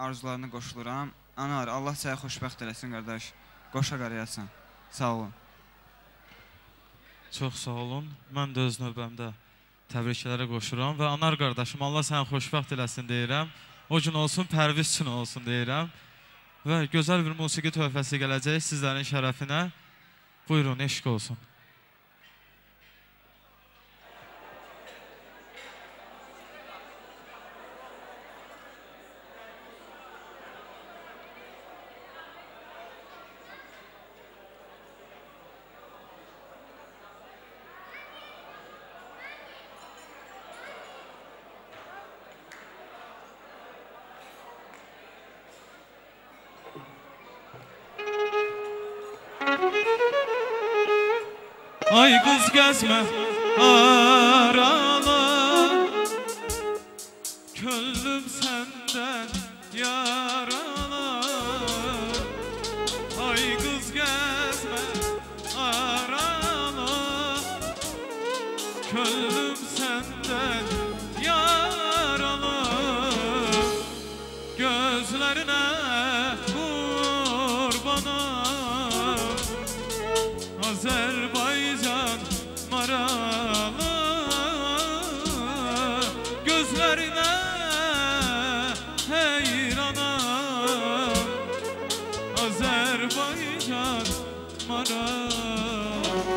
arzularını qoşuluram. Anar, Allah səni xoşbəxt eləsin, qardaş. Qoşa qarayasan. Sağ olun. Çox sağ olun. Mən də öz növbəmdə təbriklərə qoşuram və Anar qardaşım, Allah səni xoşbəxt eləsin deyirəm. O gün olsun, Pərviz üçün olsun deyirəm. Və gözəl bir musiqi töhfəsi gələcək sizlərin şərəfinə. Buyurun, eşq olsun. Ay qız gəzmə aralı, könlüm səndən yaralı. Ay qız gəzmə aralı, könlüm səndən yaralı. Gözlərinə qurbanım, Azərbaycan maralı. Gözlərinə heyranım, Azərbaycan maralı.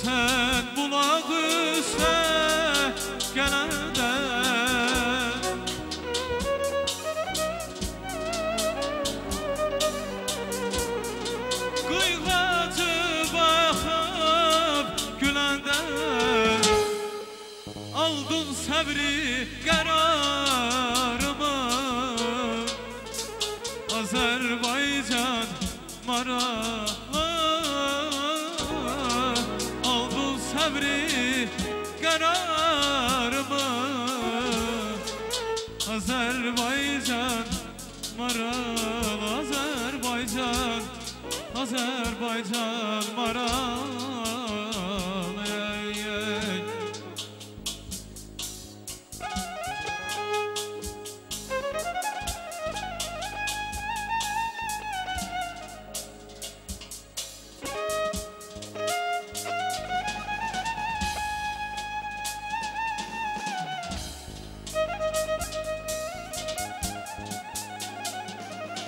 Sən bulaq üstə gələndə aldın səbri qərarımı, Azərbaycan maralı. Aldın səbri qərarımı, Azərbaycan maralı. Azərbaycan, Azərbaycan maralı.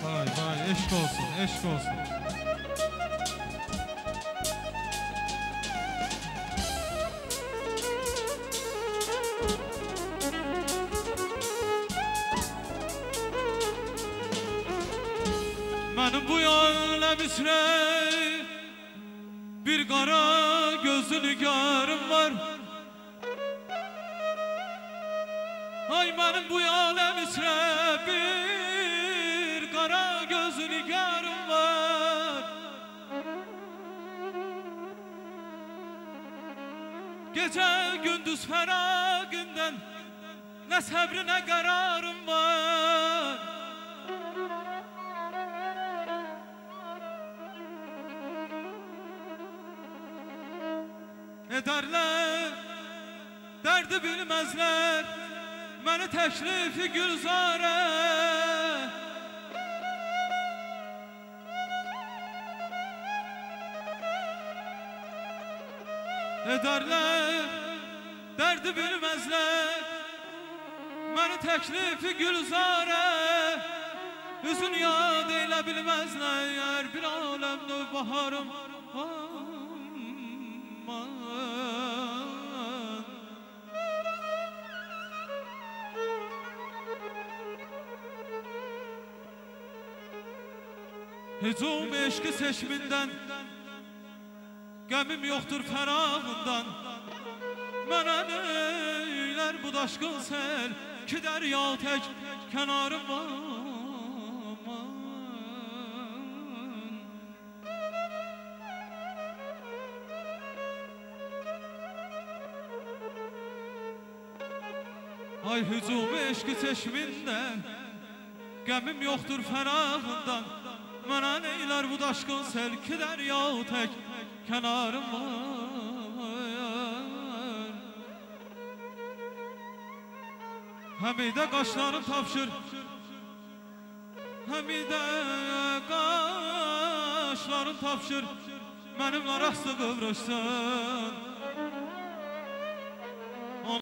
Vay vay, eşk olsun, eşk olsun. Mənim bu aləm üzrə bir qara gözlü nigarım var. Ay mənim bu aləm üzrə bir qara gözlü nigarım var. Gecə gündüz fəraqından nə səbri nə qərarım var. Ederler, derdi bilmezler, beni teşrifi gülzare. Ederler, derdi bilmezler, beni teşrifi gülzare. Üzün yad eyle bilmezler, bir alem növ baharım. Hücum eşki seçiminden, qəmim yoxdur fərağından. Mənə neylər bu daşqın sel, ki dərya tək kənarım var. Ay hücum eşki seçimindən, qəmim yoxdur fərağından. Mənə neylər bu daşqın sel, ki dərya tək kənarım var. Həmidə qaşlarım tapşır, Həmidə qaşların tapşır, mənimlə rastı qıvrışsın.